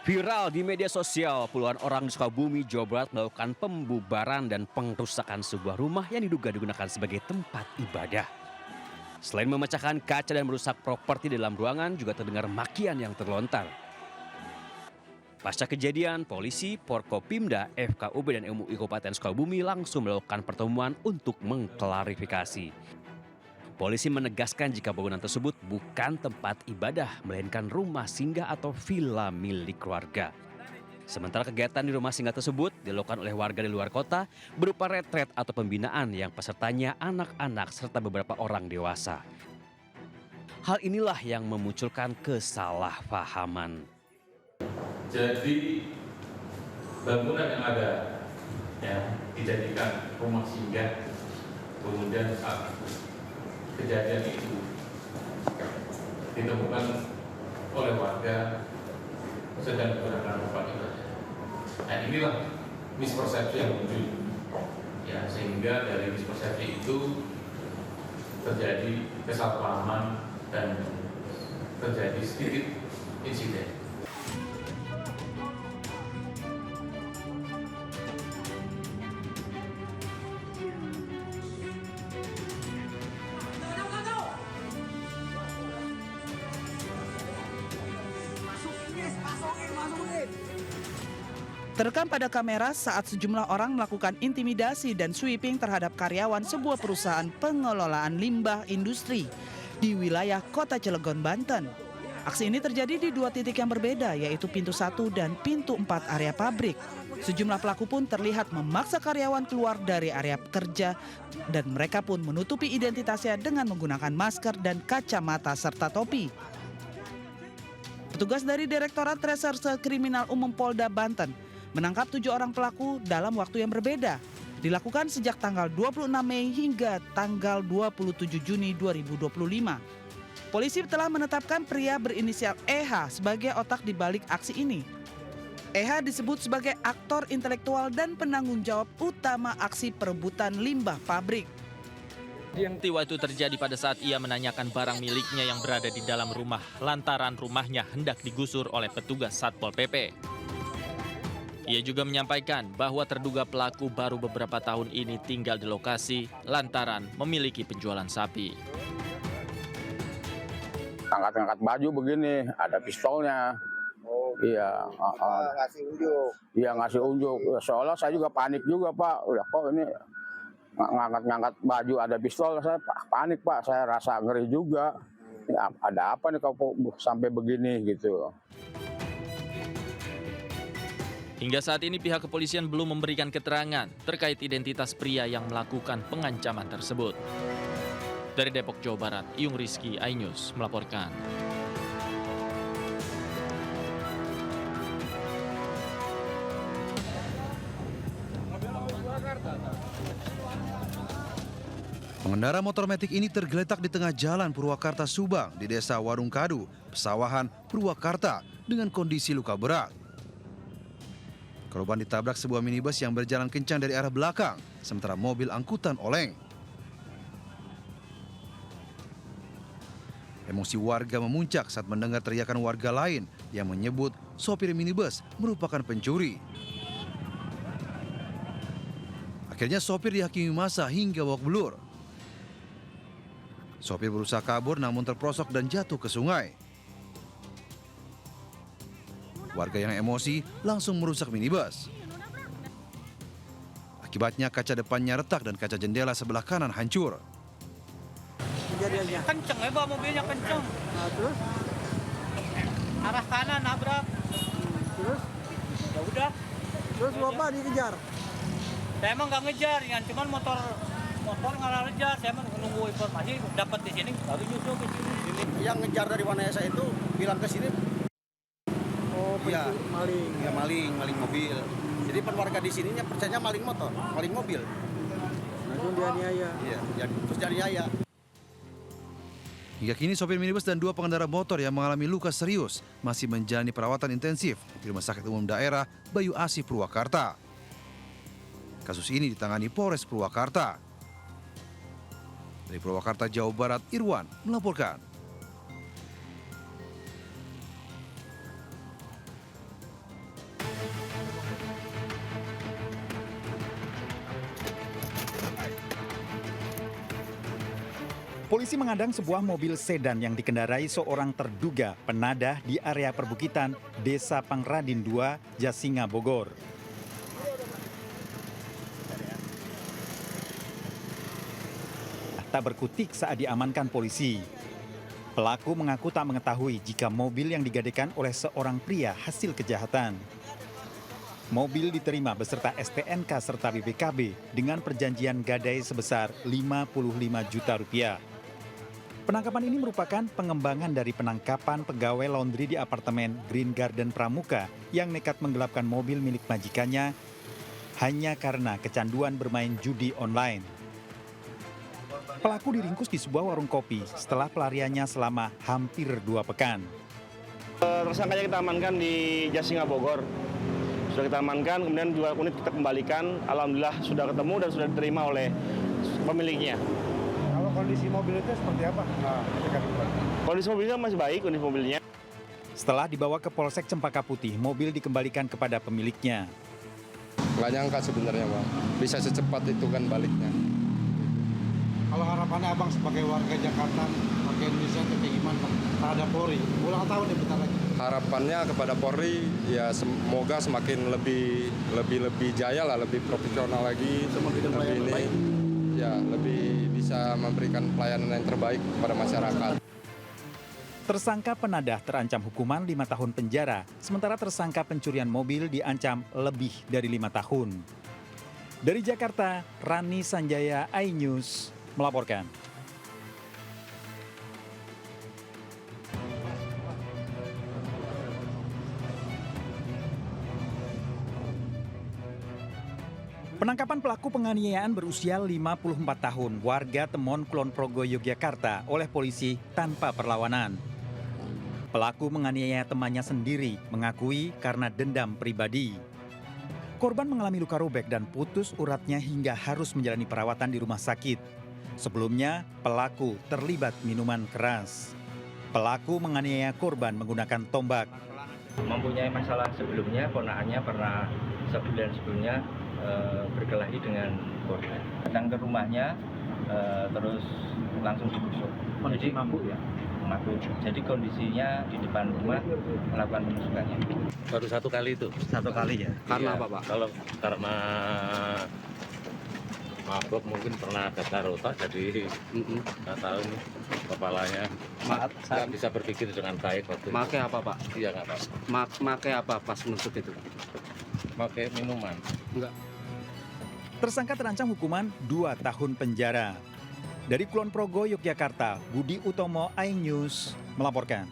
Viral di media sosial, puluhan orang di Sukabumi, Jawa Barat melakukan pembubaran dan pengrusakan sebuah rumah yang diduga digunakan sebagai tempat ibadah. Selain memecahkan kaca dan merusak properti dalam ruangan, juga terdengar makian yang terlontar. Pasca kejadian, polisi, Porkopimda, FKUB dan MUI Kabupaten Sukabumi langsung melakukan pertemuan untuk mengklarifikasi. Polisi menegaskan jika bangunan tersebut bukan tempat ibadah, melainkan rumah singgah atau villa milik keluarga. Sementara kegiatan di rumah singgah tersebut dilakukan oleh warga di luar kota berupa retret atau pembinaan yang pesertanya anak-anak serta beberapa orang dewasa. Hal inilah yang memunculkan kesalahpahaman. Jadi bangunan yang ada ya dijadikan rumah singgah, kemudian saat kejadian itu ditemukan oleh warga sedang menggunakan tempat ibadah. Nah, inilah mispersepsi yang muncul, ya, sehingga dari mispersepsi itu terjadi kesalahpahaman dan terjadi sedikit insiden. Terekam pada kamera saat sejumlah orang melakukan intimidasi dan sweeping terhadap karyawan sebuah perusahaan pengelolaan limbah industri di wilayah Kota Cilegon, Banten. Aksi ini terjadi di dua titik yang berbeda, yaitu pintu 1 dan pintu 4 area pabrik. Sejumlah pelaku pun terlihat memaksa karyawan keluar dari area kerja dan mereka pun menutupi identitasnya dengan menggunakan masker dan kacamata serta topi. Petugas dari Direktorat Reserse Kriminal Umum Polda Banten menangkap 7 orang pelaku dalam waktu yang berbeda. Dilakukan sejak tanggal 26 Mei hingga tanggal 27 Juni 2025. Polisi telah menetapkan pria berinisial EH sebagai otak di balik aksi ini. EH disebut sebagai aktor intelektual dan penanggung jawab utama aksi perebutan limbah pabrik. Peristiwa itu terjadi pada saat ia menanyakan barang miliknya yang berada di dalam rumah lantaran rumahnya hendak digusur oleh petugas Satpol PP. Ia juga menyampaikan bahwa terduga pelaku baru beberapa tahun ini tinggal di lokasi lantaran memiliki penjualan sapi. Angkat-angkat baju begini, ada pistolnya. Iya, ngasih unjuk. Iya ngasih unjuk. Soalnya saya juga panik juga Pak. Udah kok ini ngangkat-ngangkat baju ada pistol, saya panik Pak. Saya rasa ngeri juga. Ya, ada apa nih kalau sampai begini gitu. Hingga saat ini pihak kepolisian belum memberikan keterangan terkait identitas pria yang melakukan pengancaman tersebut. Dari Depok, Jawa Barat, Iyung Rizky, iNews melaporkan. Pengendara motor metik ini tergeletak di tengah jalan Purwakarta Subang di desa Warungkadu, Pesawahan, Purwakarta dengan kondisi luka berat. Korban ditabrak sebuah minibus yang berjalan kencang dari arah belakang, sementara mobil angkutan oleng. Emosi warga memuncak saat mendengar teriakan warga lain yang menyebut sopir minibus merupakan pencuri. Akhirnya sopir dihakimi massa hingga babak belur. Sopir berusaha kabur namun terprosok dan jatuh ke sungai. Warga yang emosi langsung merusak minibus. Akibatnya kaca depannya retak dan kaca jendela sebelah kanan hancur. Kejadiannya. Kenceng ya bawa mobilnya kenceng. Nah, terus? Arah kanan nabrak. Terus? Ya udah. Terus Bapak dikejar? Saya emang nggak ngejar, ya. Cuman motor nggak ngejar. Saya emang nunggu informasi dapat di sini baru nyusul ke sini. Yang ngejar dari Wanayasa itu bilang ke sini. Oh, Iya, maling. ya maling mobil. Jadi warga di sininya percaya maling motor, maling mobil. Langsung dianiaya. Iya, terus dianiaya. Hingga kini sopir minibus dan 2 pengendara motor yang mengalami luka serius masih menjalani perawatan intensif di Rumah Sakit Umum Daerah Bayu Asih Purwakarta. Kasus ini ditangani Polres Purwakarta. Dari Purwakarta, Jawa Barat, Irwan melaporkan. Polisi mengadang sebuah mobil sedan yang dikendarai seorang terduga penadah di area perbukitan Desa Pangradin 2, Jasinga, Bogor. Tak berkutik saat diamankan polisi. Pelaku mengaku tak mengetahui jika mobil yang digadekan oleh seorang pria hasil kejahatan. Mobil diterima beserta STNK serta BPKB dengan perjanjian gadai sebesar 55 juta rupiah. Penangkapan ini merupakan pengembangan dari penangkapan pegawai laundry di apartemen Green Garden Pramuka yang nekat menggelapkan mobil milik majikannya hanya karena kecanduan bermain judi online. Pelaku diringkus di sebuah warung kopi setelah pelariannya selama hampir 2 pekan. Tersangkanya kita amankan di Jasinga, Bogor. Sudah kita amankan, kemudian 2 unit kita kembalikan. Alhamdulillah sudah ketemu dan sudah diterima oleh pemiliknya. Kalau kondisi mobil itu seperti apa? Kondisi mobilnya masih baik, kondisi mobilnya. Setelah dibawa ke Polsek Cempaka Putih, mobil dikembalikan kepada pemiliknya. Nggak nyangka sebenarnya, Bang. Bisa secepat itu kan baliknya. Kalau harapannya Abang sebagai warga Jakarta, warga Indonesia itu kayak gimana Bang? Terhadap Polri, ulang tahun nih bentar lagi. Harapannya kepada Polri ya semoga semakin lebih jaya lah, lebih profesional lagi, lebih bisa memberikan pelayanan yang terbaik kepada masyarakat. Tersangka penadah terancam hukuman 5 tahun penjara, sementara tersangka pencurian mobil diancam lebih dari 5 tahun. Dari Jakarta, Rani Sanjaya, iNews melaporkan. Penangkapan pelaku penganiayaan berusia 54 tahun warga Temon Kulon Progo, Yogyakarta oleh polisi tanpa perlawanan. Pelaku menganiaya temannya sendiri, mengakui karena dendam pribadi. Korban mengalami luka robek dan putus uratnya hingga harus menjalani perawatan di rumah sakit. Sebelumnya, pelaku terlibat minuman keras. Pelaku menganiaya korban menggunakan tombak. Mempunyai masalah sebelumnya, ponakannya pernah sebulan sebelumnya berkelahi dengan korban. Datang ke rumahnya, terus langsung ditusuk. Jadi mabuk ya? Mabuk. Jadi kondisinya di depan rumah melakukan penusukannya. Baru 1 kali itu. 1 kali ya? Karena apa, Pak? Kalau karena mabuk mungkin pernah gatal otak, jadi nggak tahu nih kepalanya. Nggak bisa berpikir dengan baik waktu itu. Pakai apa, Pak? Iya nggak tahu. Pakai apa pas menusuk itu? Pakai minuman. Enggak. Tersangka terancam hukuman 2 tahun penjara. Dari Kulon Progo, Yogyakarta, Budi Utomo, iNews melaporkan.